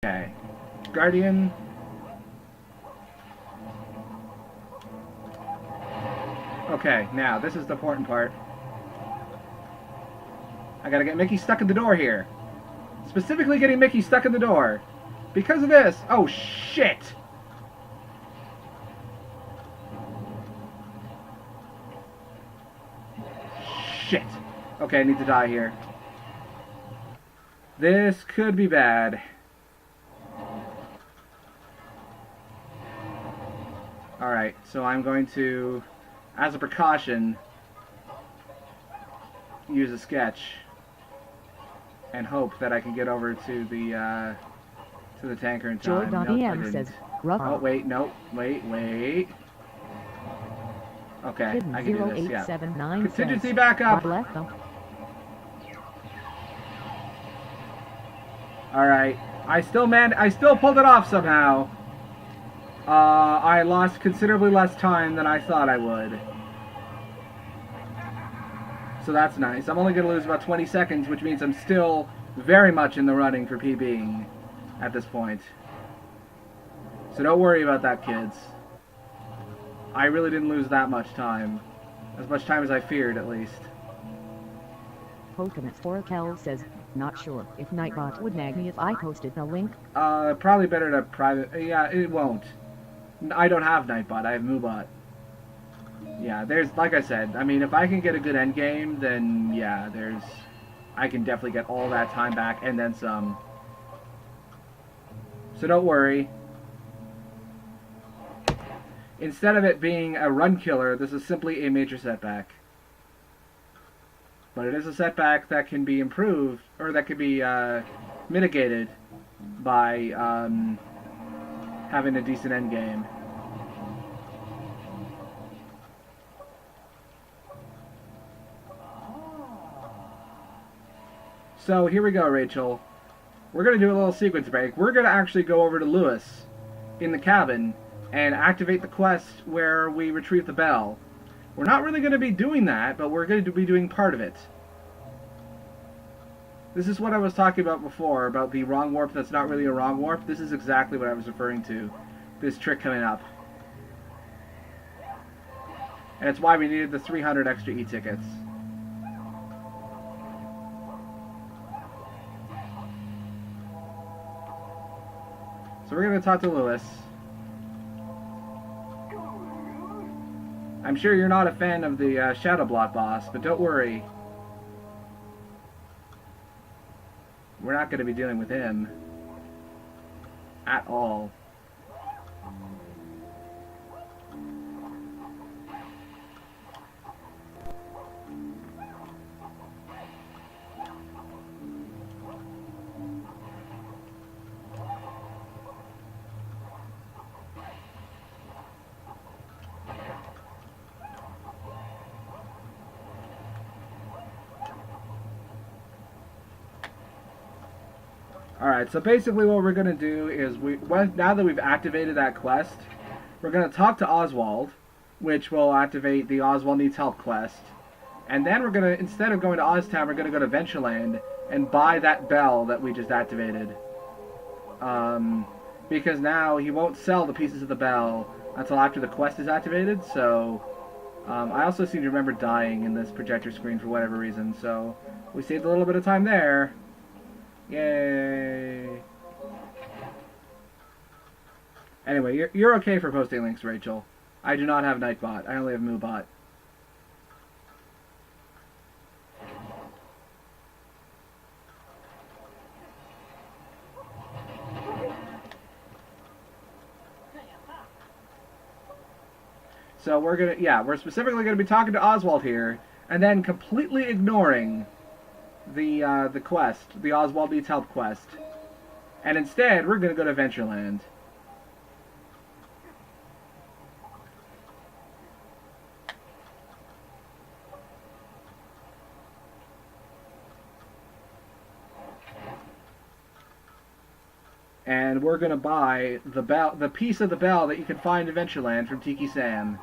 Okay. Guardian. Okay, now, this is the important part. I gotta get Mickey stuck in the door here. Specifically getting Mickey stuck in the door. Because of this. Oh, shit! Shit. Okay, I need to die here. This could be bad. Alright, so I'm going to, as a precaution, use a sketch and hope that I can get over to the tanker in time. Nope, I didn't. Says, oh, wait, no, wait. Okay, I can do this, yeah. Contingency backup! Alright, I still pulled it off somehow. I lost considerably less time than I thought I would. So that's nice. I'm only going to lose about 20 seconds, which means I'm still very much in the running for PBing at this point. So don't worry about that, kids. I really didn't lose that much time. As much time as I feared, at least. Pokemon 4Kel says, not sure if Nightbot would nag me if I posted the link. Probably better to private... Yeah, it won't. I don't have Nightbot, I have Moobot. Yeah, there's, like I said, I mean, if I can get a good endgame, then, yeah, I can definitely get all that time back, and then some. So don't worry. Instead of it being a run killer, this is simply a major setback. But it is a setback that can be improved, or that can be mitigated by having a decent endgame. So here we go, Rachel. We're going to do a little sequence break. We're going to actually go over to Lewis in the cabin and activate the quest where we retrieve the bell. We're not really going to be doing that, but we're going to be doing part of it. This is what I was talking about before, about the wrong warp that's not really a wrong warp. This is exactly what I was referring to. This trick coming up. And it's why we needed the 300 extra e-tickets. So we're going to talk to Lewis. I'm sure you're not a fan of the Shadow Blot boss, but don't worry. We're not going to be dealing with him. At all. Alright, so basically what we're going to do is, now that we've activated that quest, we're going to talk to Oswald, which will activate the Oswald Needs Help quest. And then we're going to, instead of going to Oztown, we're going to go to Ventureland and buy that bell that we just activated. Because now he won't sell the pieces of the bell until after the quest is activated, so... I also seem to remember dying in this projector screen for whatever reason, so we saved a little bit of time there. Yay! Anyway, you're okay for posting links, Rachel. I do not have Nightbot. I only have Moobot. So we're specifically gonna be talking to Oswald here, and then completely ignoring the quest, the Oswald Needs Help quest. And instead, we're going to go to Ventureland. And we're going to buy the piece of the bell that you can find in Ventureland from Tiki Sam.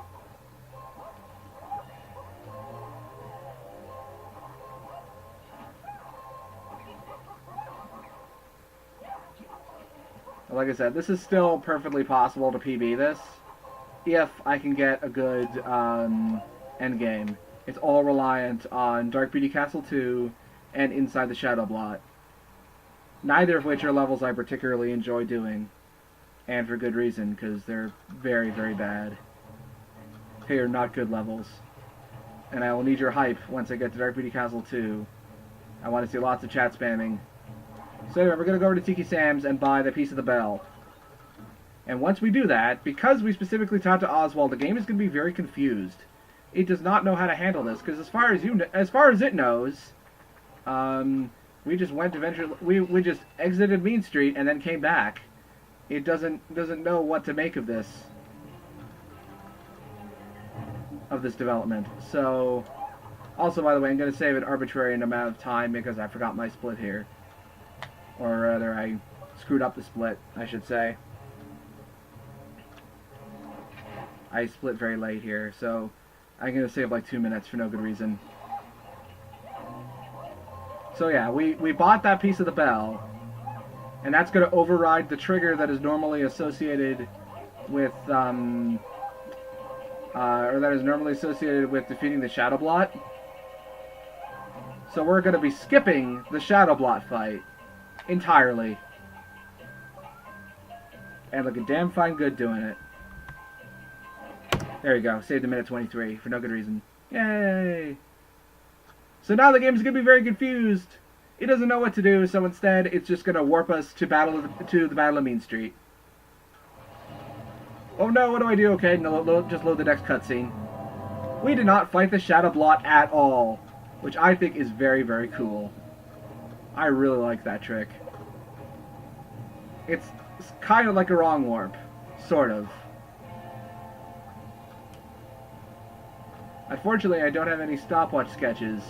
Like I said, this is still perfectly possible to PB this if I can get a good end game. It's all reliant on Dark Beauty Castle 2 and Inside the Shadow Blot. Neither of which are levels I particularly enjoy doing. And for good reason, because they're very, very bad. They are not good levels. And I will need your hype once I get to Dark Beauty Castle 2. I want to see lots of chat spamming. So anyway, we're going to go over to Tiki Sam's and buy the piece of the bell. And once we do that, because we specifically talked to Oswald, the game is going to be very confused. It does not know how to handle this, because as far as it knows, we just went eventually. We just exited Mean Street and then came back. It doesn't know what to make of this development. So, also by the way, I'm going to save an arbitrary amount of time because I forgot my split here, or rather, I screwed up the split, I should say. I split very late here, so I'm going to save like 2 minutes for no good reason. So yeah, we bought that piece of the bell, and that's going to override the trigger that is normally associated with, or that is normally associated with defeating the Shadow Blot. So we're going to be skipping the Shadow Blot fight entirely. And looking damn fine good doing it. There you go, saved a minute 23 for no good reason. Yay! So now the game is going to be very confused. It doesn't know what to do, so instead it's just going to warp us to the Battle of Mean Street. Oh no, what do I do? Okay, no, just load the next cutscene. We did not fight the Shadow Blot at all, which I think is very, very cool. I really like that trick. It's kind of like a wrong warp, sort of. Unfortunately, I don't have any stopwatch sketches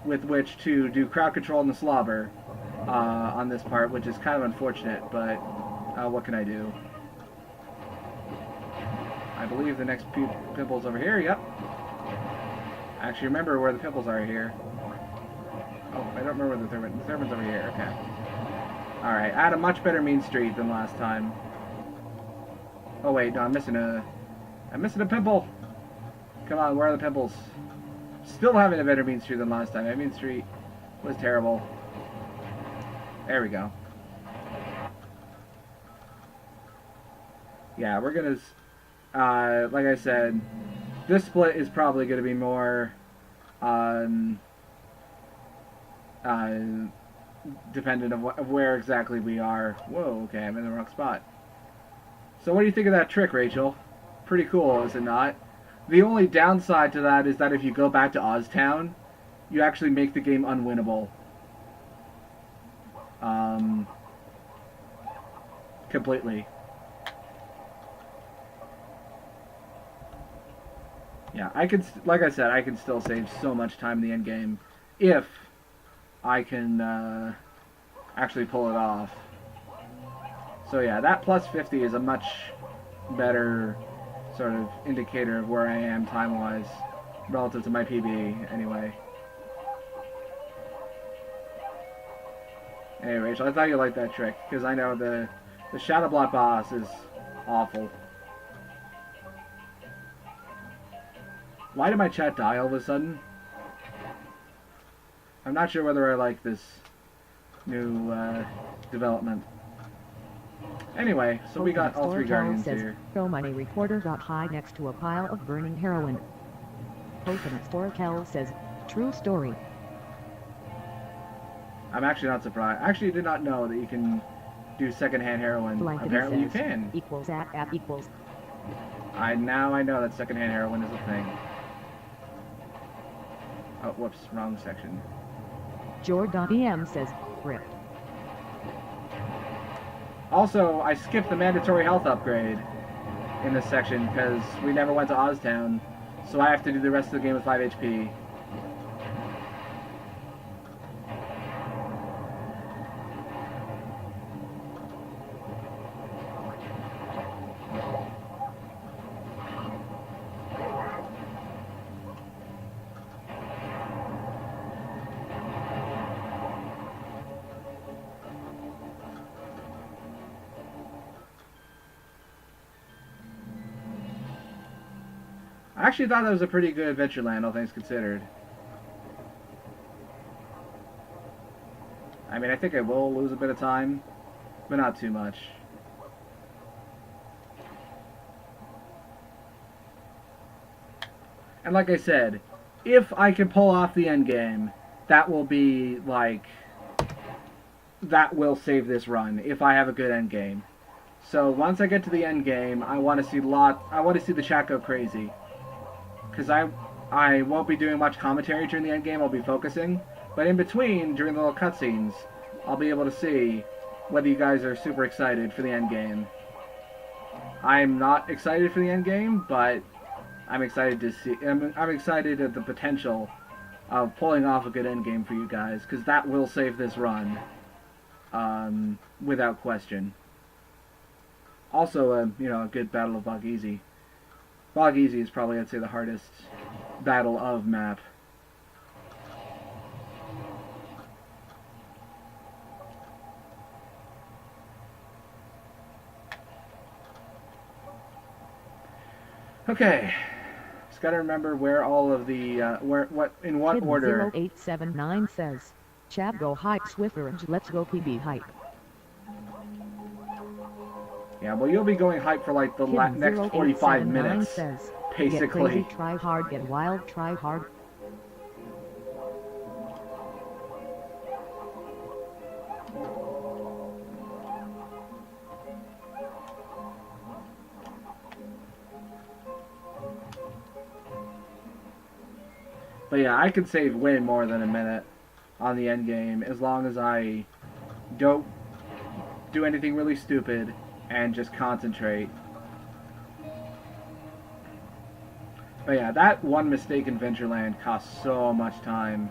with which to do crowd control in the slobber on this part, which is kind of unfortunate, but what can I do? I believe the next pimple's over here, yep. I actually remember where the pimples are here. Oh, I don't remember where the third one's over here, okay. Alright, I had a much better Mean Street than last time. Oh wait, no, I'm missing a pimple! Come on, where are the pimples? Still having a better Mean Street than last time. That Mean Street was terrible. There we go. Yeah, we're gonna, like I said, this split is probably gonna be more, dependent of where exactly we are. Whoa, okay, I'm in the wrong spot. So what do you think of that trick, Rachel? Pretty cool, is it not? The only downside to that is that if you go back to Oztown, you actually make the game unwinnable. Completely. Yeah, like I said, I can still save so much time in the end game if I can actually pull it off. So yeah, that plus 50 is a much better sort of indicator of where I am time-wise relative to my PB, anyway. Hey, Rachel, I thought you liked that trick, because I know the Shadow Blot boss is awful. Why did my chat die all of a sudden? I'm not sure whether I like this new development. Anyway, so we got all three Guardians here. Throw my recorder got high next to a pile of burning heroin. Coconut Store Kel says, true story. I'm actually not surprised. I actually did not know that you can do secondhand heroin. Blankety Apparently you says, can. Equals at equals. Now I know that secondhand heroin is a thing. Oh, whoops, wrong section. Jord.em says, rip. Also, I skipped the mandatory health upgrade in this section because we never went to Oztown, so I have to do the rest of the game with 5 HP. I actually thought that was a pretty good Adventureland, all things considered. I mean, I think I will lose a bit of time, but not too much. And like I said, if I can pull off the end game, that will be, like, that will save this run, if I have a good end game. So once I get to the end game, I want to see the chat go crazy. Because I won't be doing much commentary during the end game, I'll be focusing. But in between, during the little cutscenes, I'll be able to see whether you guys are super excited for the end game. I'm not excited for the end game, but I'm excited to see. I'm excited at the potential of pulling off a good end game for you guys, because that will save this run, without question. Also, you know, a good Battle of Bog Easy. Bog Easy is probably, I'd say, the hardest battle of map. Okay, just gotta remember where all of the in what Kid order. 0879 says, Chad go hype Swiffer and let's go PB hype. Yeah, well, you'll be going hype for like the next 45 minutes, says, basically. Get crazy, try hard, get wild, try hard. But yeah, I can save way more than a minute on the end game as long as I don't do anything really stupid and just concentrate. But yeah, that one mistake in Ventureland cost so much time.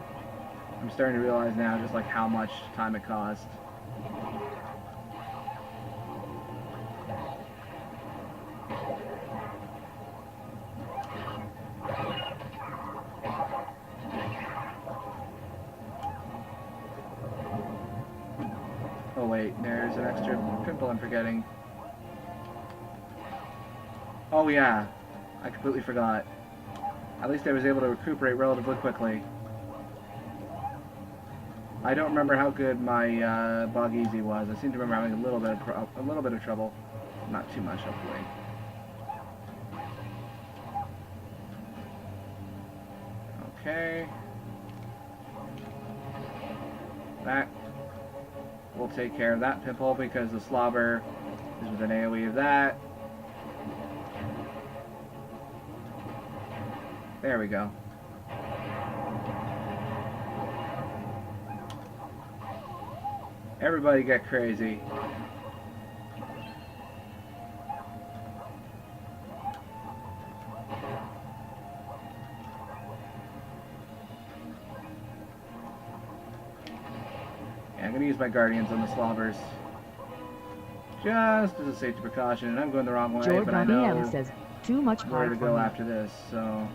I'm starting to realize now just like how much time it cost. Oh wait, there's an extra pimple I'm forgetting. Oh yeah, I completely forgot. At least I was able to recuperate relatively quickly. I don't remember how good my Bog Easy was. I seem to remember having a little bit of trouble. Not too much, hopefully. Okay. That will take care of that pimple because the slobber is with an AoE of that. There we go. Everybody get crazy. Yeah, I'm gonna use my guardians on the slobbers. Just as a safety precaution, and I'm going the wrong way, but I know says, too much where to hard go for me. after this, so...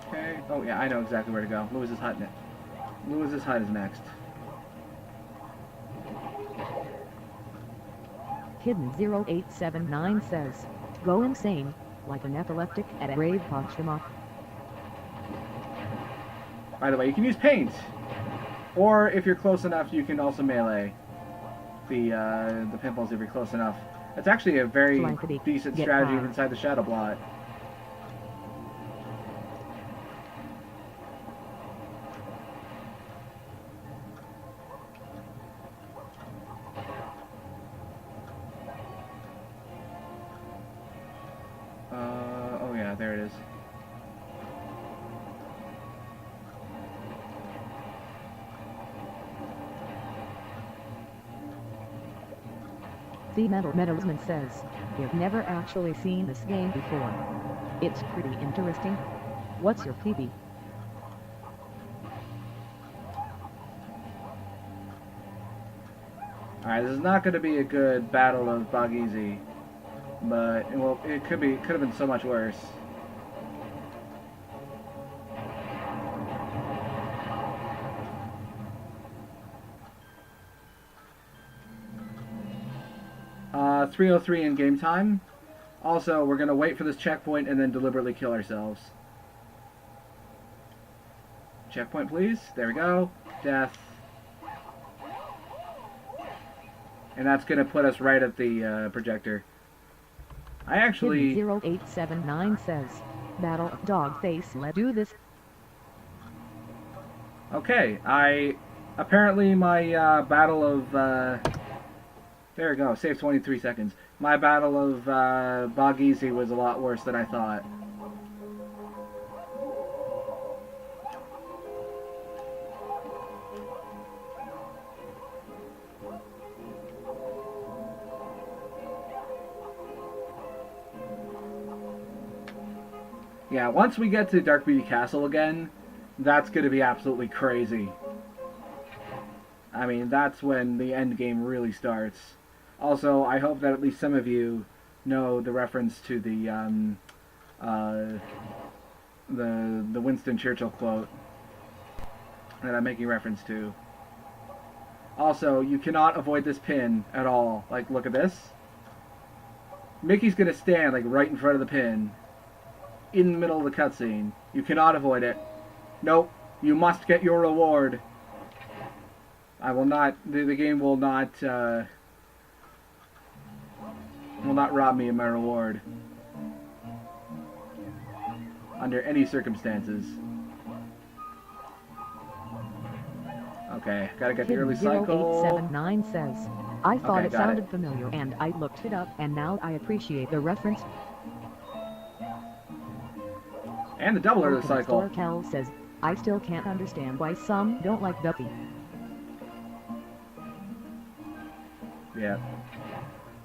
Okay. Oh yeah, I know exactly where to go. Lewis's hut. Lewis's hut is next. Hidden 0879 says, go insane, like an epileptic at a rave punch him off. By the way, you can use paint, or if you're close enough, you can also melee the pimples if you're close enough. That's actually a very decent strategy inside the Shadow Blot. Oh yeah, there it is. The Metal Meadowsman says, you've never actually seen this game before. It's pretty interesting. What's your PB? Alright, this is not going to be a good battle of Bog Easy, but it could have been so much worse. it's 3:03 in game time. Also, we're going to wait for this checkpoint and then deliberately kill ourselves. Checkpoint, please. There we go. Death. And that's going to put us right at the projector. I actually... 0879 says, Battle of Dogface, let's do this. Okay, apparently my battle of... there we go, save 23 seconds. My battle of Bog Easy was a lot worse than I thought. Yeah, once we get to Dark Beauty Castle again, that's going to be absolutely crazy. I mean, that's when the end game really starts. Also, I hope that at least some of you know the reference to the Winston Churchill quote that I'm making reference to. Also, you cannot avoid this pin at all. Like, look at this. Mickey's going to stand, like, right in front of the pin, in the middle of the cutscene. You cannot avoid it. Nope. You must get your reward. I will not... The game will not rob me of my reward. Under any circumstances. Okay, gotta get the early cycle. 0879 says, I thought Okay, it got sounded it. familiar and I looked it up and now I appreciate the reference. And the double early cycle. Kel says, I still can't understand why some don't like Duffy. Yeah.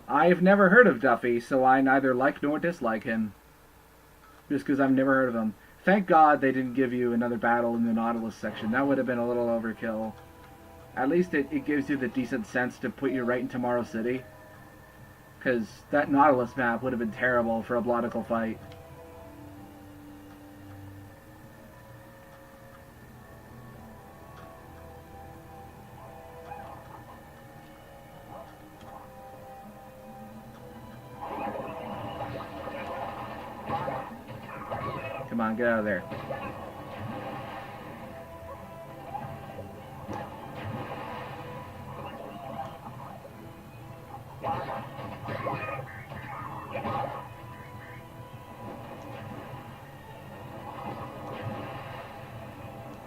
I've never heard of Duffy, so I neither like nor dislike him. Just because I've never heard of him. Thank God they didn't give you another battle in the Nautilus section. That would have been a little overkill. At least it gives you the decent sense to put you right in Tomorrow City. Because that Nautilus map would have been terrible for a Blotical fight. Come on, get out of there.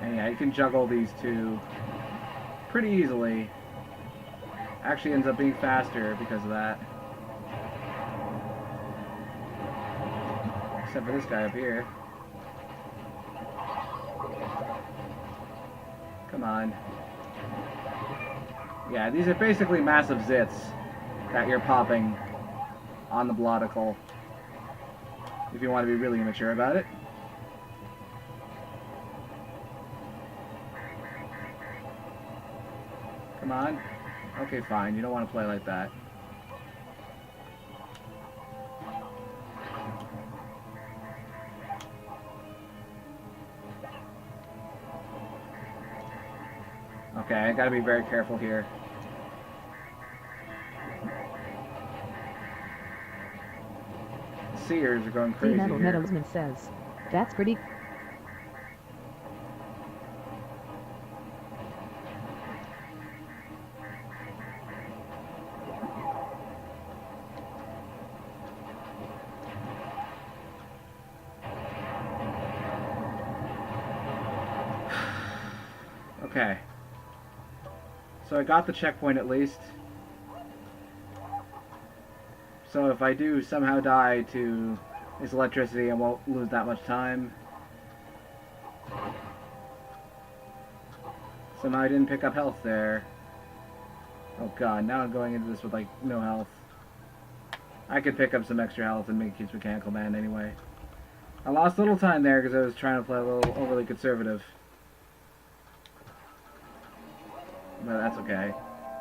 And yeah, you can juggle these two pretty easily. Actually ends up being faster because of that. Except for this guy up here. Come on. Yeah, these are basically massive zits that you're popping on the Blotical. If you want to be really immature about it. Come on. Okay, fine. You don't want to play like that. Okay, I gotta be very careful here. Seers are going crazy Metal here. Meadowsman says, that's pretty. Okay. So I got the checkpoint at least. So if I do somehow die to this electricity, I won't lose that much time. Somehow I didn't pick up health there. Oh god, now I'm going into this with like no health. I could pick up some extra health and make Keeps Mechanical Man anyway. I lost a little time there because I was trying to play a little overly conservative. But that's okay.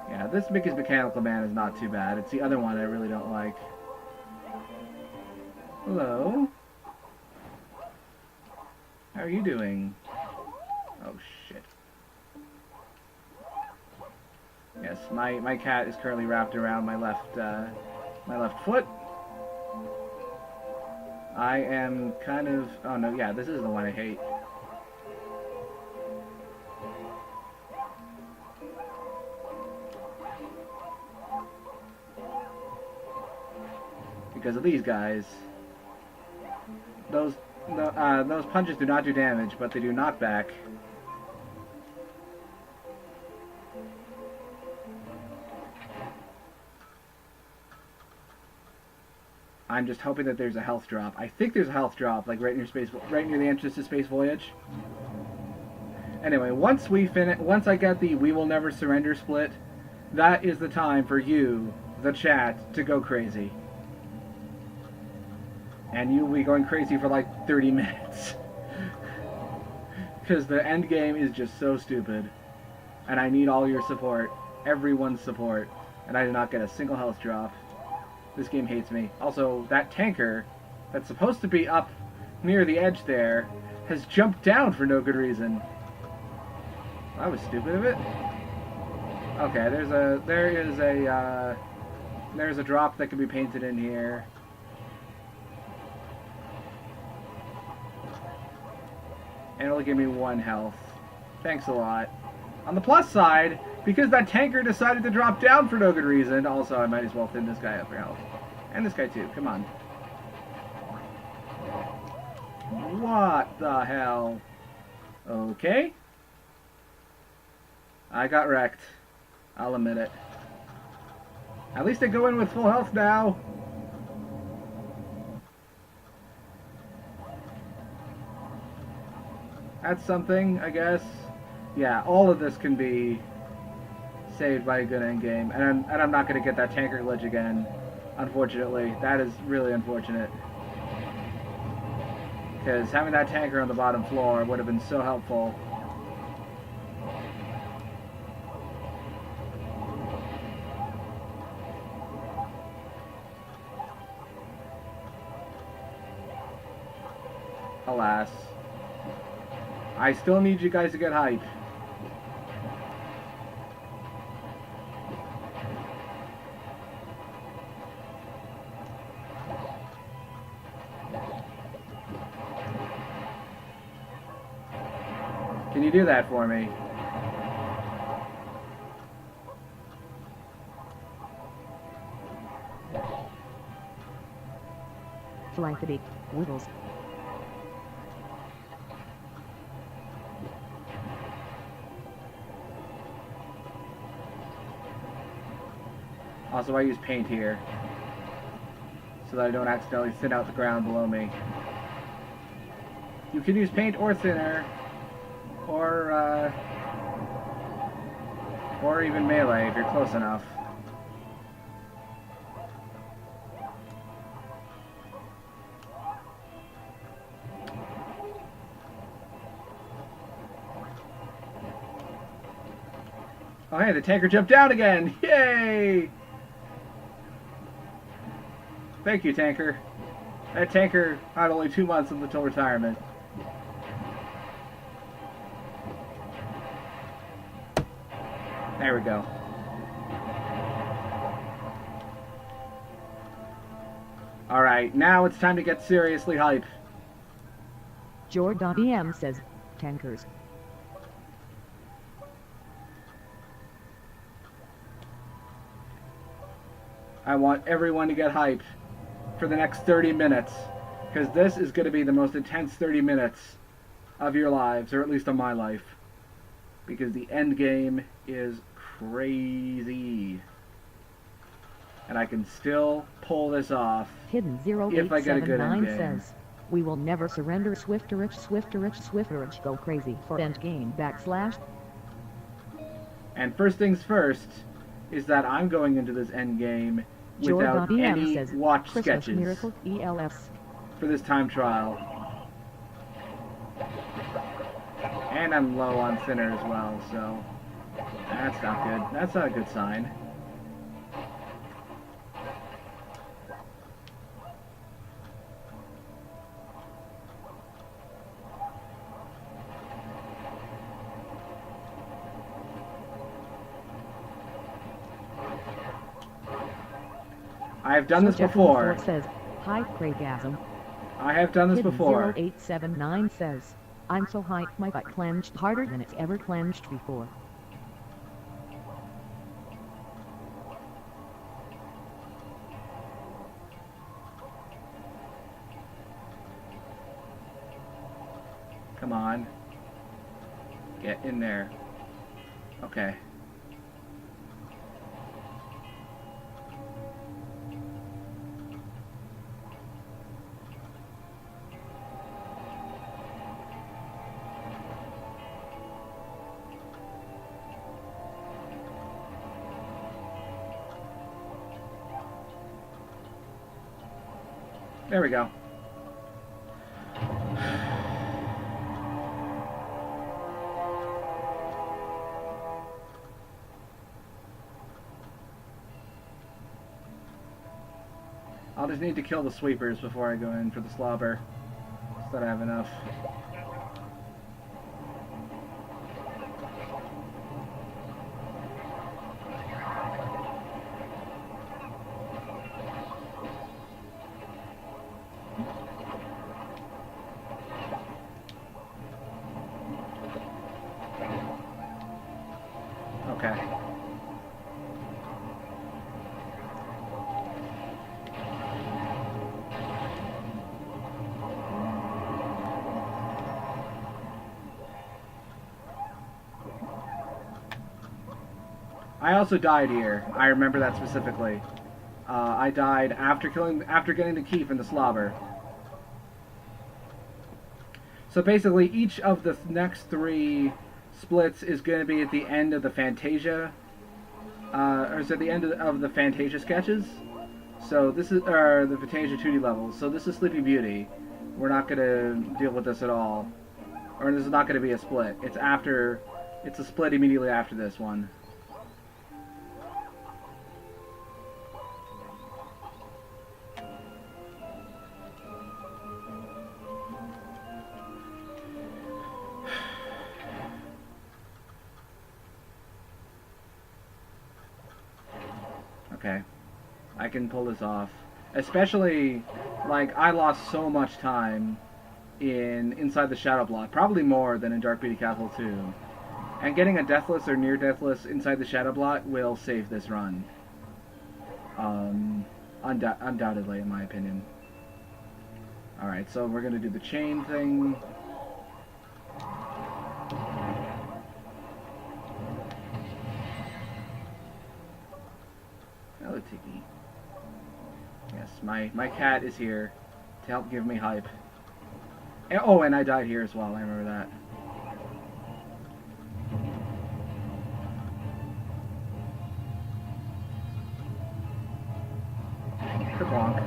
Yeah, this Mickey's Mechanical Man is not too bad. It's the other one I really don't like. Hello? How are you doing? Oh, shit. Yes, my cat is currently wrapped around my left my left foot. I am kind of... Oh, no, yeah, this is the one I hate. Because of these guys. Those punches do not do damage, but they do knockback. I'm just hoping that there's a health drop. I think there's a health drop, like right near the entrance to Space Voyage. Anyway, once I get the "We Will Never Surrender" split, that is the time for you, the chat, to go crazy. And you'll be going crazy for like 30 minutes. Because the end game is just so stupid. And I need all your support. Everyone's support. And I did not get a single health drop. This game hates me. Also, that tanker that's supposed to be up near the edge there has jumped down for no good reason. That was stupid of it. Okay, there's a drop that can be painted in here. And it'll give me 1 health. Thanks a lot. On the plus side, because that tanker decided to drop down for no good reason, also I might as well thin this guy up for health. And this guy too, come on. What the hell? Okay. I got wrecked. I'll admit it. At least I go in with full health now. That's something, I guess. Yeah, all of this can be saved by a good end game, and I'm not going to get that tanker glitch again, unfortunately. That is really unfortunate. Because having that tanker on the bottom floor would have been so helpful. Alas. I still need you guys to get hype. Can you do that for me? Flankity, Wiggles. Also, I use paint here, so that I don't accidentally thin out the ground below me. You can use paint or thinner, or even melee if you're close enough. Oh hey, the tanker jumped down again! Yay! Thank you, tanker. That tanker had only 2 months until retirement. There we go. Alright, now it's time to get seriously hype. Jordan says, tankers. I want everyone to get hype for the next 30 minutes. Because this is going to be the most intense 30 minutes of your lives, or at least of my life. Because the end game is crazy. And I can still pull this off Hidden if I get a good end 0879 game. says, we will never surrender. Swifterich, go crazy for endgame /. And first things first is that I'm going into this end game without Jordan any says, watch Christmas sketches miracle ELFs. for this time trial. And I'm low on thinner as well, so that's not good. That's not a good sign. I have done this before. Says, hi, Craigasm. I have done this before. 0879 says, I'm so hyped my butt clenched harder than it's ever clenched before. Come on. Get in there. Okay. There we go. I'll just need to kill the sweepers before I go in for the slobber, so that I have enough. Okay. I also died here. I remember that specifically. I died after getting the key from the slobber. So basically, each of the next 3 splits is going to be at the end of the Fantasia, or is at the end of the Fantasia sketches. So this is the Fantasia 2D levels. So this is Sleeping Beauty. We're not going to deal with this at all, or this is not going to be a split. It's after. It's a split immediately after this one. Okay, I can pull this off. Especially, like, I lost so much time in Inside the Shadow Blot, probably more than in Dark Beauty Castle 2. And getting a deathless or near deathless Inside the Shadow Blot will save this run. Undoubtedly, in my opinion. Alright, so we're gonna do the chain thing. Hello, Tiki. Yes, my cat is here to help give me hype. And, oh, and I died here as well, I remember that. Bonk.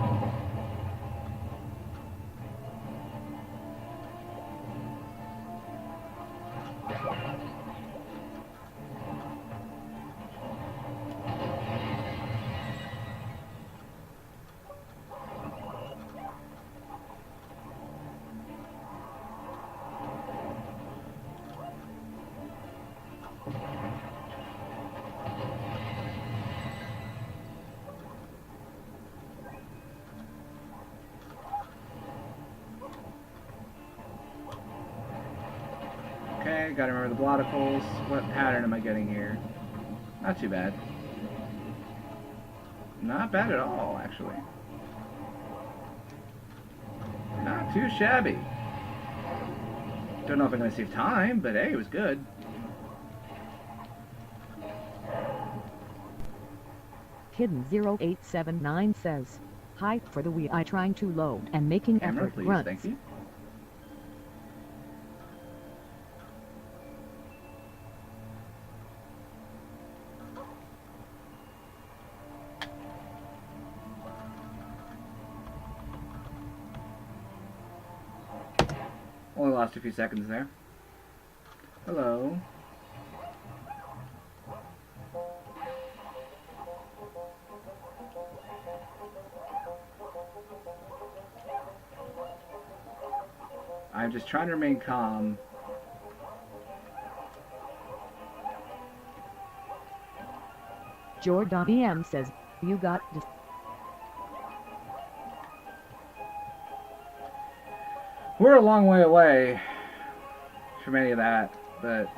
Okay, gotta remember the blotticles. What pattern am I getting here? Not too bad. Not bad at all, actually. Not too shabby. Don't know if I'm gonna save time, but hey, it was good. Hidden 0879 says, hi for the Wii trying to load and making Camera, effort please, runs. thank you. Only lost a few seconds there. Hello. I'm just trying to remain calm. Jordan EM says, you got We're a long way away from any of that, but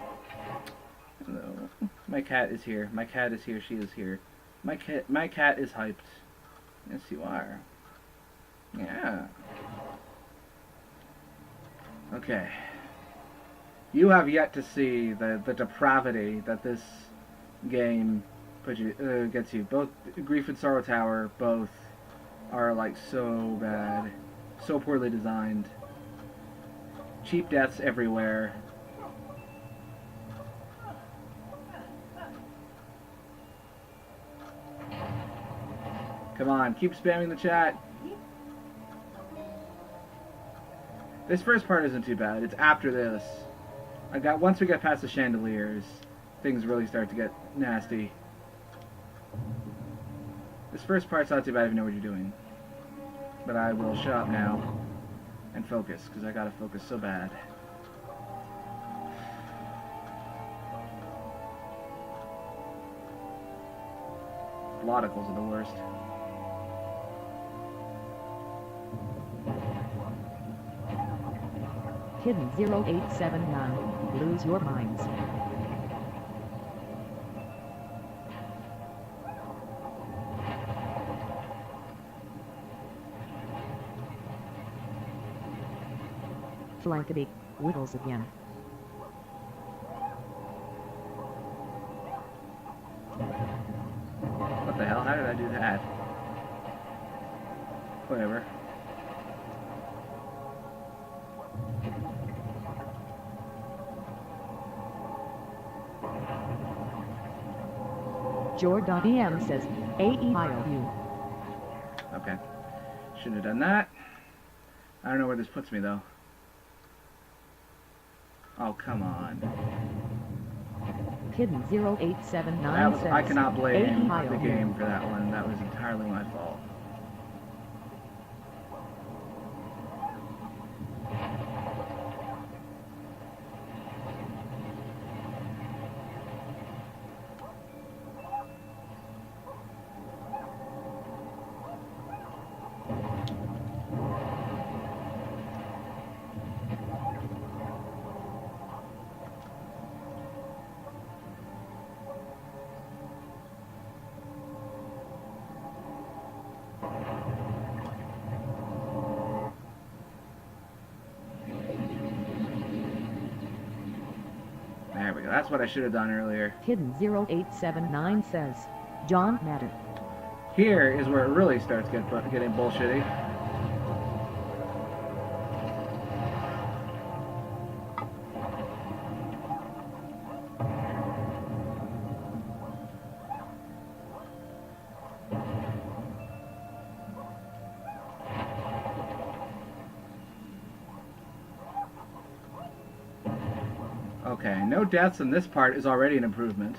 no. My cat is here. My cat is here. She is here. My cat is hyped. Yes, you are. Yeah. Okay. You have yet to see the depravity that this game gets you. Both Grief and Sorrow Tower, both are like so bad, so poorly designed. Cheap deaths everywhere. Come on, keep spamming the chat. This first part isn't too bad. It's after this. Once we get past the chandeliers, things really start to get nasty. This first part's not too bad if you know what you're doing. But I will shut up now and focus, because I gotta focus so bad. Lauticles are the worst. Hidden 0879. Lose your minds. Flankety. Whittles again. What the hell? How did I do that? Whatever. Jord.em says, AEIOU. Okay. Shouldn't have done that. I don't know where this puts me, though. Oh, come on. Hidden 0879 says, I cannot blame the AEIOU. game for that one. That was entirely my fault. There we go. That's what I should have done earlier. Hidden 0879 says, John Madden. Here is where it really starts getting bullshitty. Okay, no deaths in this part is already an improvement.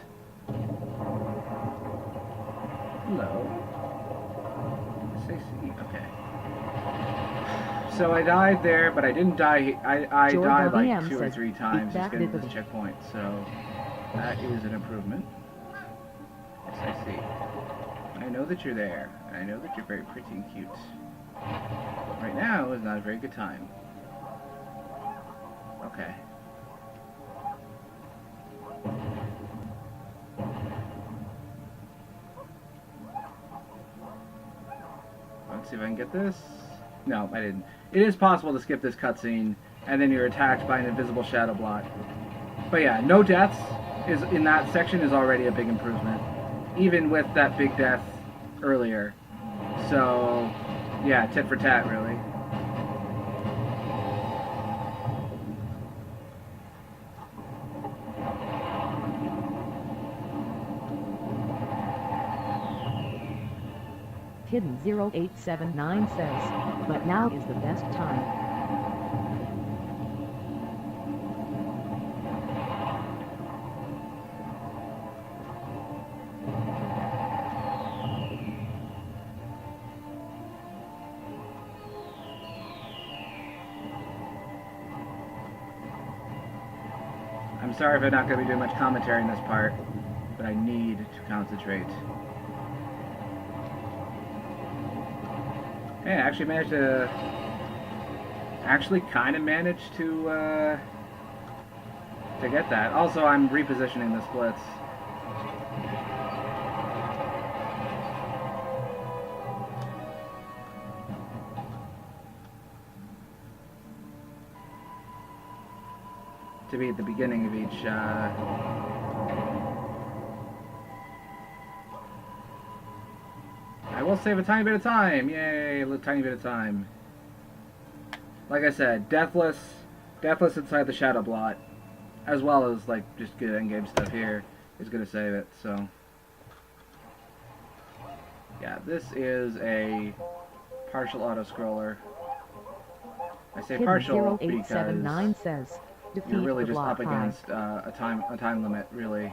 Hello. Okay. So I died there, but I didn't die. I died like 2 or 3 times just getting to this checkpoint, so that is an improvement. Yes, I see. I know that you're there, and I know that you're very pretty and cute. Right now is not a very good time. Okay. Let's see if I can get this. No, I didn't. It is possible to skip this cutscene, and then you're attacked by an invisible shadow block. But yeah, no deaths is in that section is already a big improvement, even with that big death earlier. So, yeah, tit for tat, really. Hidden 0879 says, but now is the best time. I'm sorry if I'm not going to be doing much commentary in this part, but I need to concentrate. Hey, I actually managed to Actually, kind of managed to get that. Also, I'm repositioning the splits. To be at the beginning of each. I will save a tiny bit of time. Yay, a tiny bit of time. Like I said, deathless inside the shadow blot, as well as like just good endgame stuff here is gonna save it. So yeah, this is a partial auto scroller. I say Hidden partial 0879 because says, defeat you're really the just up block high. against a time limit, really.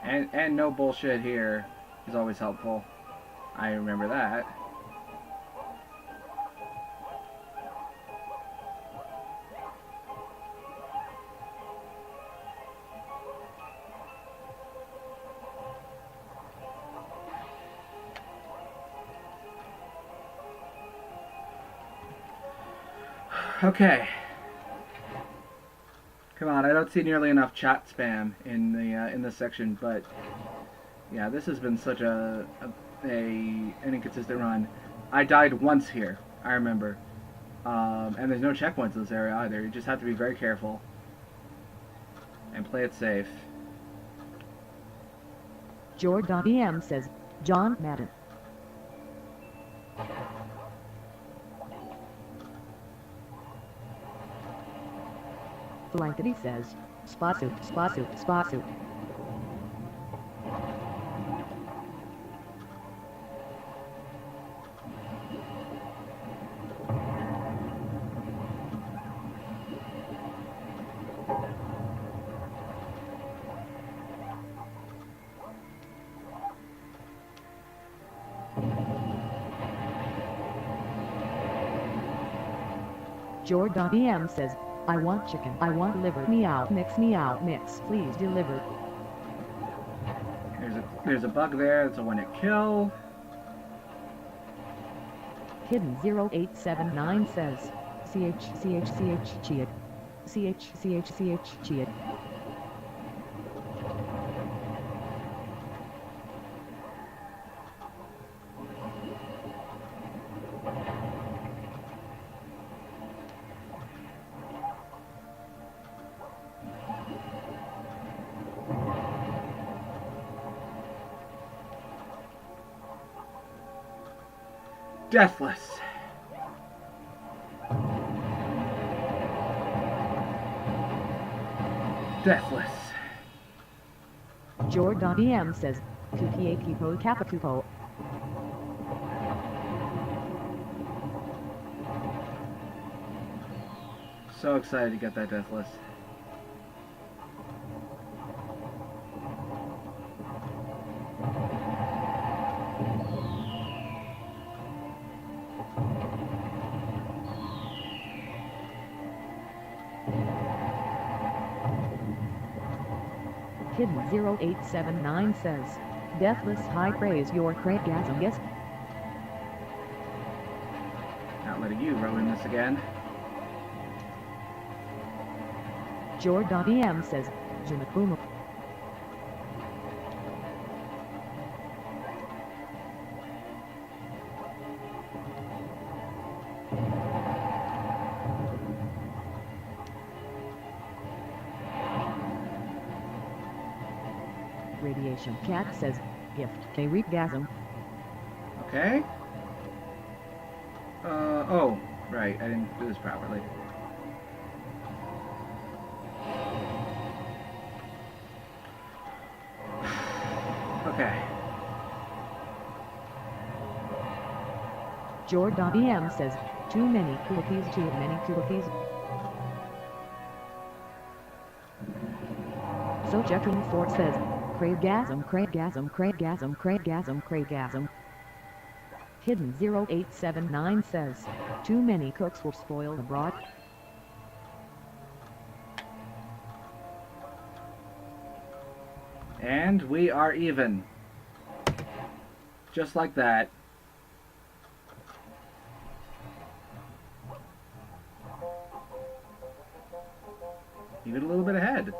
And no bullshit here is always helpful. I remember that. Okay. Come on, I don't see nearly enough chat spam in this section, but yeah, this has been such an inconsistent run. I died once here, I remember, and there's no checkpoints in this area either. You just have to be very careful and play it safe. Jord.em says, John Madden. Blankety says, Spasu, Spasu, Spasu. Jord.em says, I want chicken, I want liver, meow, mix, please deliver. There's a bug there, it's a one-hit kill. Hidden 0879 says, cheat. Cheat. Deathless. Deathless. Jord.em says, Kupa Kipo Kapatupo. So excited to get that deathless. Hidden 0879 says, Deathless high praise your Craigasm, yes? Not letting you row in this again. Jord.em says, Jumakuma. Radiation Cat says, gift Craigasm. Okay. Oh, right, I didn't do this properly. Okay. Jord.em says, too many cookies. So Jacqueline Ford says, Craigasm. Hidden 0879 says, too many cooks will spoil the broth. And we are even. Just like that. Shoot a little bit ahead.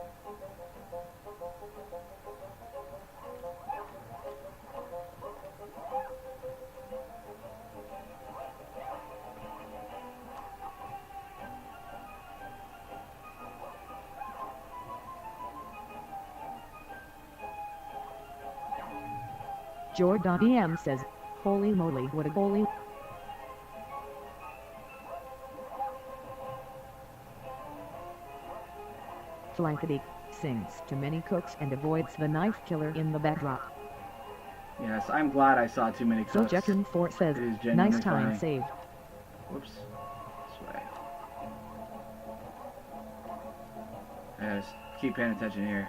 Jordan says, holy moly, what a goalie. Flankety sings to many cooks and avoids the knife killer in the backdrop. Yes, I'm glad I saw too many cooks. Sojekin Fort says, It is genuinely nice time funny. saved. Whoops. This way. Yeah, just keep paying attention here.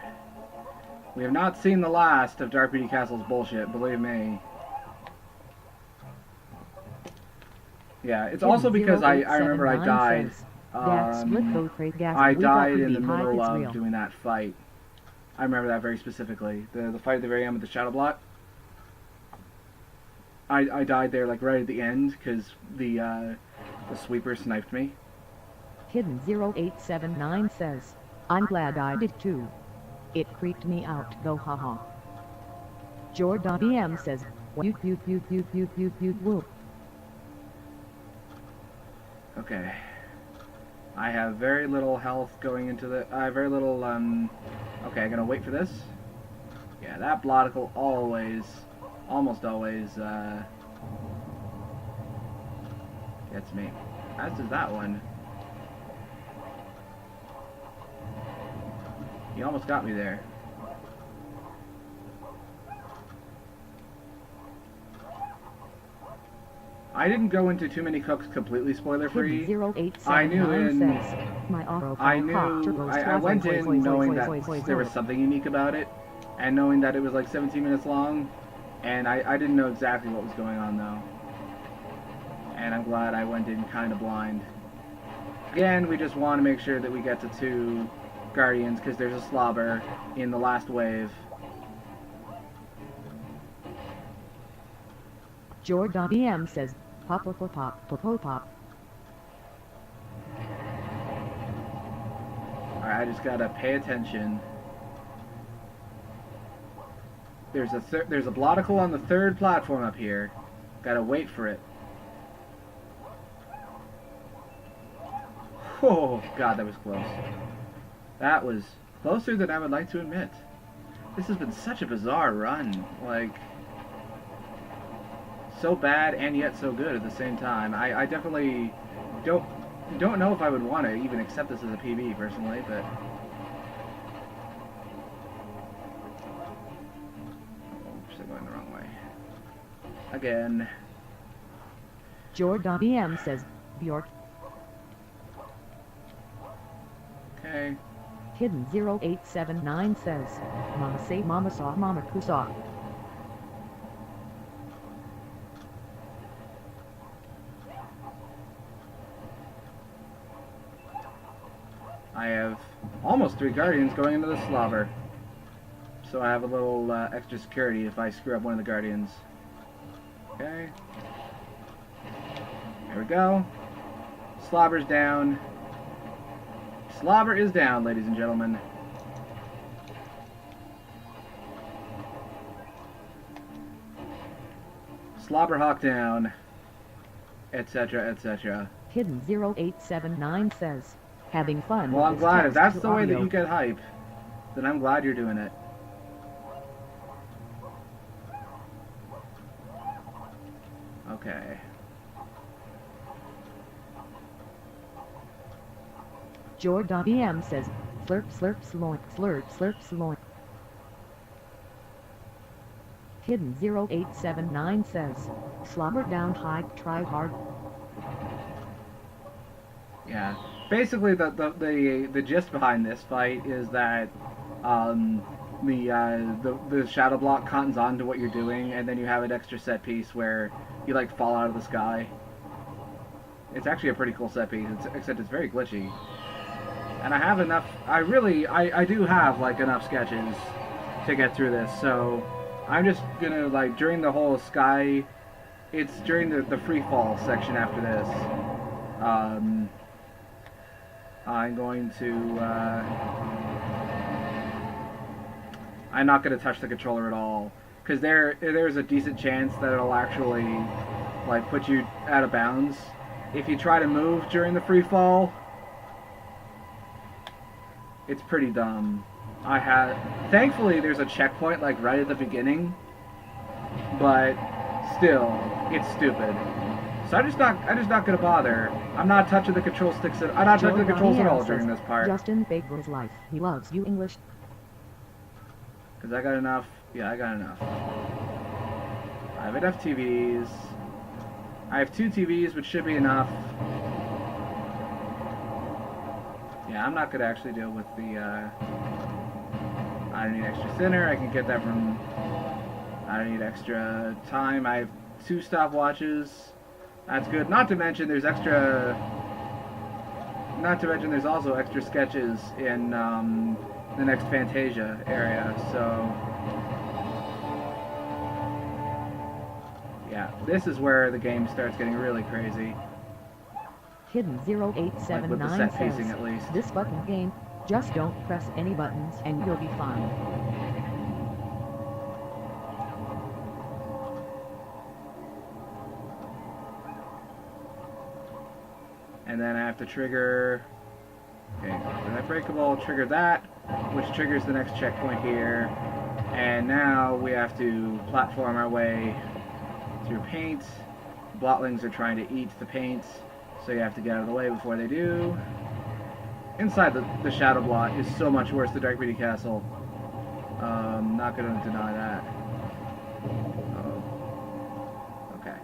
We have not seen the last of Dark Beauty Castle's bullshit, believe me. Yeah, it's also because I remember I died. I died in the middle of doing that fight. I remember that very specifically. The fight at the very end with the Shadow Block. I died there like right at the end because the sweeper sniped me. Hidden 0879 says, I'm glad I did too. It creeped me out though, haha. Jordan BM says, whoop. Okay. I have very little health going into the... I have very little, Okay, I'm gonna wait for this. Yeah, that Bloticle always... Almost always, gets me. As does that one. He almost got me there. I didn't go into too many cooks completely spoiler free. I knew I went in knowing that there was something unique about it, and knowing that it was like 17 minutes long, and I didn't know exactly what was going on though. And I'm glad I went in kind of blind. Again, we just want to make sure that we get to 2 Guardians, because there's a slobber in the last wave. Jordan BM says, pop. Alright, I just gotta pay attention. There's a Bloticle on the 3rd platform up here. Gotta wait for it. Oh, God, that was close. That was closer than I would like to admit. This has been such a bizarre run. Like, so bad and yet so good at the same time. I definitely don't know if I would want to even accept this as a PB personally, but... Oh, still going the wrong way. Again. Jordan BM says, Bjork. Okay. Hidden 0879 says, Mama say Mama saw Mama Kusaw. I have almost 3 Guardians going into the slobber. So I have a little extra security if I screw up one of the Guardians. Okay. There we go. Slobber's down. Slobber is down, ladies and gentlemen. Slobberhawk down. Etc., etc. Hidden 0879 says, having fun. Well, I'm glad. If that's the way that you get hype, then I'm glad you're doing it. Okay. Jordan BM says, slurp sloin, slurp sloin. Hidden 0879 says, slobber down high, try hard. Yeah. Basically, the gist behind this fight is that the Shadow Block cottons on to what you're doing, and then you have an extra set piece where you like fall out of the sky. It's actually a pretty cool set piece, except it's very glitchy. And I have enough. I do have like enough sketches to get through this, so I'm just gonna like during the whole sky. It's during the free fall section after this. I'm going to, I'm not going to touch the controller at all, because there's a decent chance that it'll actually, like, put you out of bounds. If you try to move during the free fall, it's pretty dumb. Thankfully there's a checkpoint, like, right at the beginning, but still, it's stupid. So I'm just not gonna bother. I'm not touching the control sticks. I'm not touching the controls at all during this part. Justin Baker's life. He loves you English. Cause I got enough. Yeah, I got enough. I have enough TVs. I have 2 TVs, which should be enough. Yeah, I'm not gonna actually deal with the. I don't need extra center. I can get that from. I don't need extra time. I have 2 stopwatches. That's good. Not to mention there's also extra sketches in the next Fantasia area. So yeah, this is where the game starts getting really crazy. Hidden 0879 Like with the set says, pacing at least. this fucking game, just don't press any buttons and you'll be fine. And then I have to trigger. Okay, that breakable, trigger that, which triggers the next checkpoint here. And now we have to platform our way through paint. Blotlings are trying to eat the paint, so you have to get out of the way before they do. Inside the Shadow Blot is so much worse than Dark Beauty Castle. Not gonna deny that. Okay.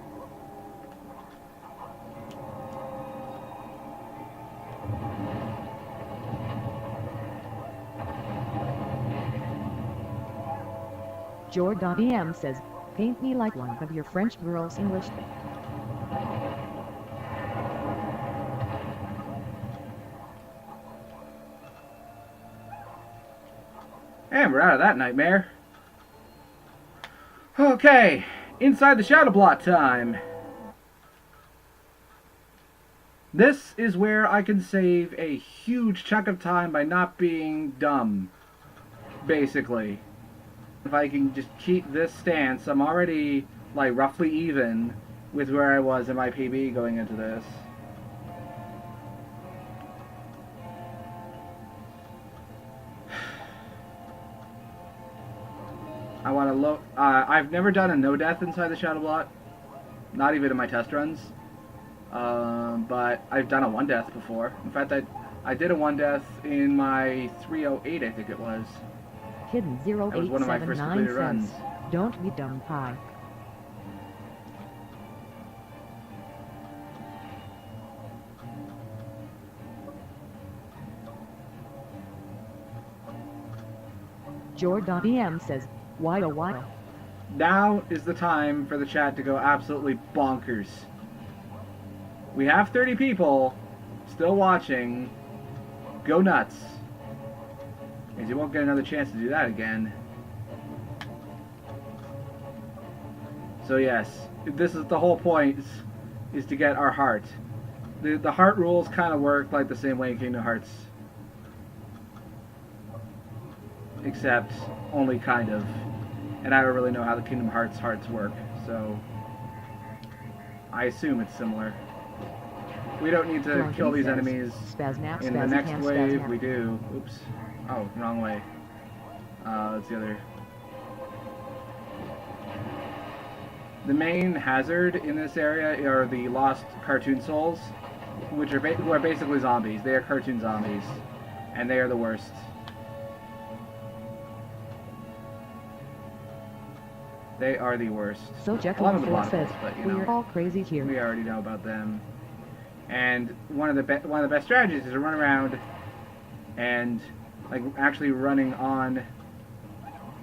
Jordan says, paint me like one of your French girls English. And we're out of that nightmare. Okay, inside the Shadow Blot time. This is where I can save a huge chunk of time by not being dumb, basically. If I can just keep this stance, I'm already, like, roughly even with where I was in my PB going into this. I want to look. I've never done a no death inside the Shadow Blot, not even in my test runs. But I've done a 1 death before. In fact, I did a 1 death in my 308, I think it was. Hidden That was one of my first 0879 completed says, runs. don't be dumb pie. Jordan BM says, why oh why? Now is the time for the chat to go absolutely bonkers. We have 30 people still watching. Go nuts. Because you won't get another chance to do that again. So yes, this is the whole point, is to get our heart. The heart rules kind of work like the same way in Kingdom Hearts. Except only kind of. And I don't really know how the Kingdom Hearts hearts work, so I assume it's similar. We don't need to kill these enemies in the next wave. We do. Oops. Oh, wrong way. That's the other. The main hazard in this area are the lost cartoon souls, which are who are basically zombies. They are cartoon zombies, and they are the worst. They are the worst. So Jack A lot of them Lawson says, but you we're know, all crazy here. we already know about them. And one of the best strategies is to run around and like actually running on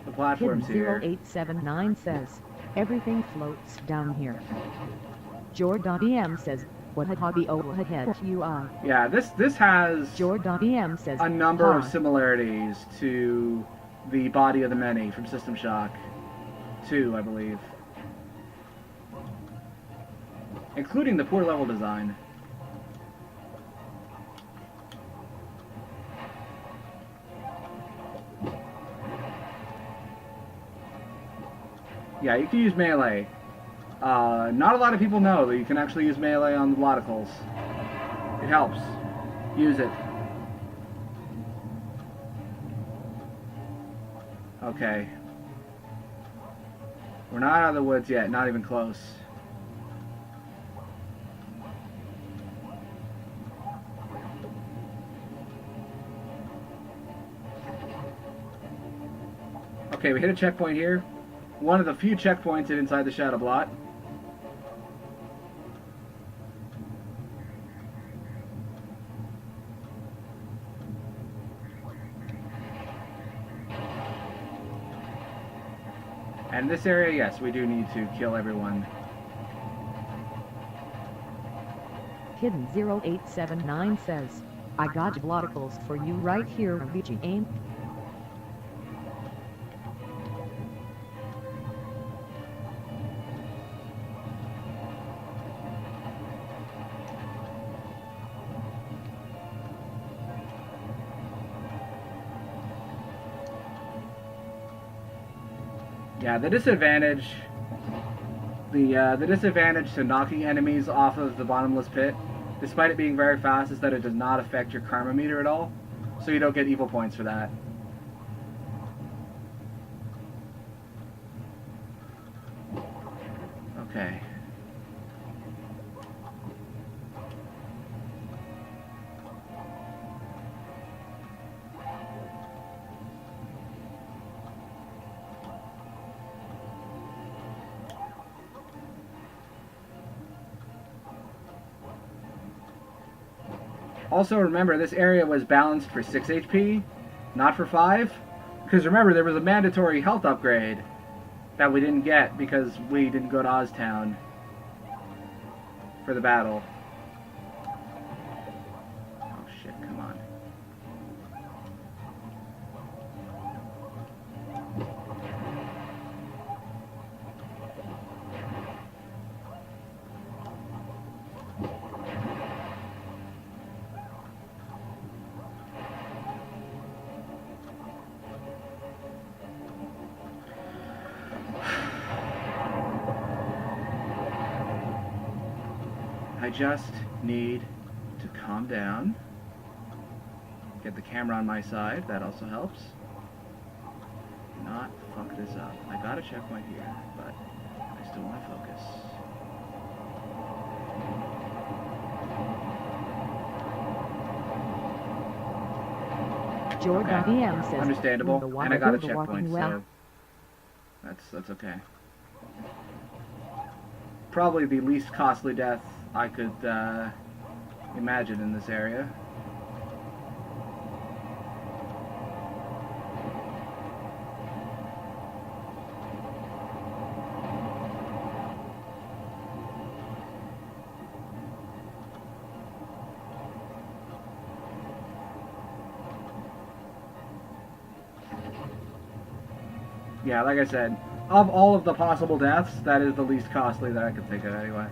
the platforms Hidden here. 0879 says, everything floats down here. Jordan BM says, what a hobby overhead you are. Yeah, this has Jordan BM says, a number of "Ha." similarities to the Body of the Many from System Shock 2, I believe. Including the poor level design. Yeah, you can use melee. Not a lot of people know that you can actually use melee on the Bloodicals. It helps. Use it. Okay. We're not out of the woods yet, not even close. Okay, we hit a checkpoint here. One of the few checkpoints inside the Shadow Blot. And in this area, yes, we do need to kill everyone. Hidden 0879 says, I got Bloodicals for you right here, VG aim. Yeah, the disadvantage to knocking enemies off of the bottomless pit, despite it being very fast, is that it does not affect your karma meter at all, so you don't get evil points for that. Okay. Also remember, this area was balanced for 6 HP, not for 5. Because remember, there was a mandatory health upgrade that we didn't get because we didn't go to Oztown for the battle. Oh shit, come on. I just need to calm down. Get the camera on my side, that also helps. Not fuck this up. I got a checkpoint here, but I still want to focus. Jordan Okay. BM says, Understandable, "The and I got a water walking checkpoint, well." so that's okay. Probably the least costly death I could imagine in this area. Yeah, like I said, of all of the possible deaths, that is the least costly that I could think of anyway.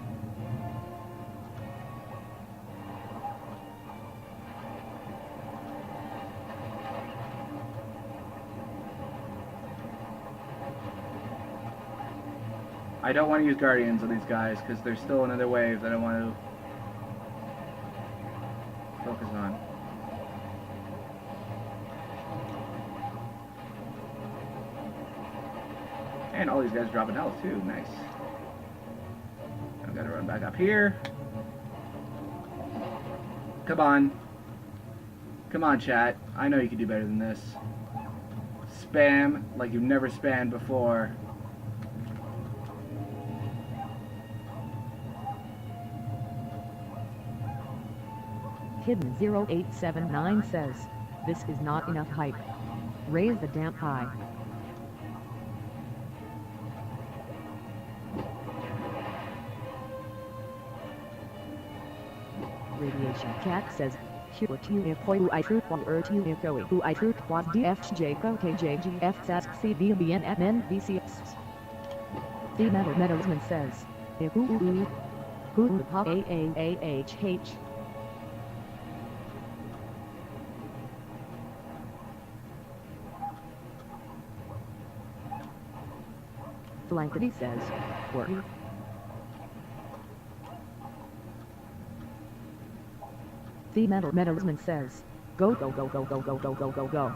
I don't want to use Guardians on these guys because there's still another wave that I want to focus on. And all these guys dropping health too, nice. I've got to run back up here. Come on. Come on, chat. I know you can do better than this. Spam like you've never spammed before. Hidden 0879 says, this is not enough hype. Raise the damn high. Radiation Cat says, Hua tu if hoi I truth one tu if go who I truth was DFJ go KJGF sask CBBN MNVC. The Meadowsman says, if who pop AAAHH. Blankety says, worry. The Metalsman says, go go go go go go go go go go.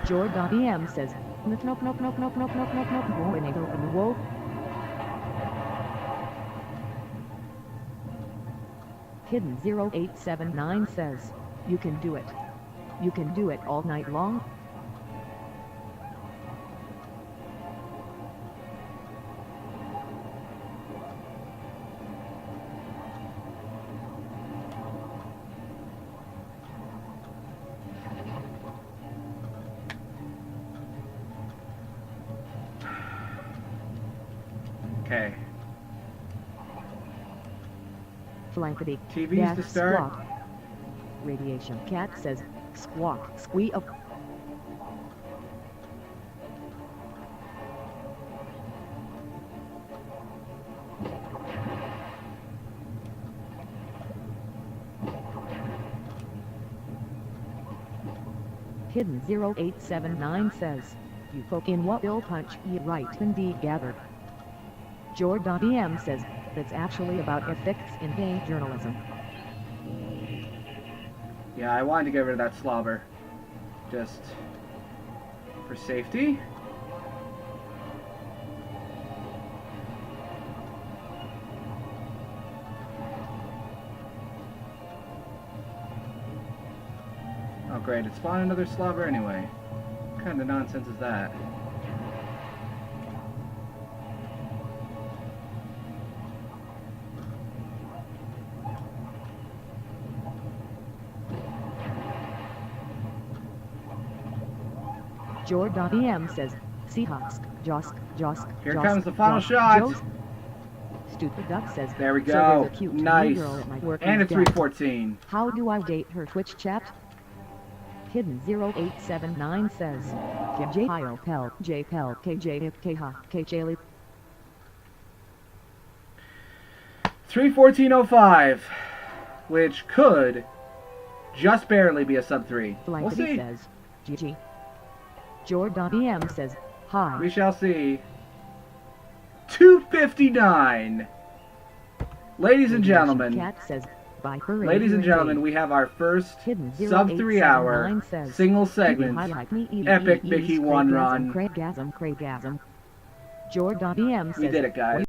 Jordan EM says, nope nope nope nope nope nope nope nope nope whoa and open whoa. Hidden 0879 says, you can do it. You can do it all night long. Okay. Blankety. TV's to start. Squawk. Radiation Cat says, squawk, squeak up. Hidden 0879 says, you folk in what will punch ye right indeed gather. Jordan EM says, that's actually about ethics in gay journalism. Yeah, I wanted to get rid of that slobber. Just for safety. Oh great, it spawned another slobber anyway. What kind of nonsense is that? Jordan EM says, Seahawks, Josk. Here Josk, comes the final Josk, shot. Josk. Stupid Duck says, There we so go. there's a cute Nice. girl at my work And a who's dead. 314. How do I date her Twitch chat? Hidden 0879 says, KJ Pel, J Pel, KJ KH, KJ 314.05, which could just barely be a sub 3. We'll Blankety see. says, GG. Jordan EM says, hi. We shall see. 259. Ladies and gentlemen, Cat says, bye for ladies and radio gentlemen, day. we have our first Hidden sub 3 hour 0879 says, single Hi, segment hi, me, epic Mickey 1 run. Craigasm. Jordan EM says, We did it, guys.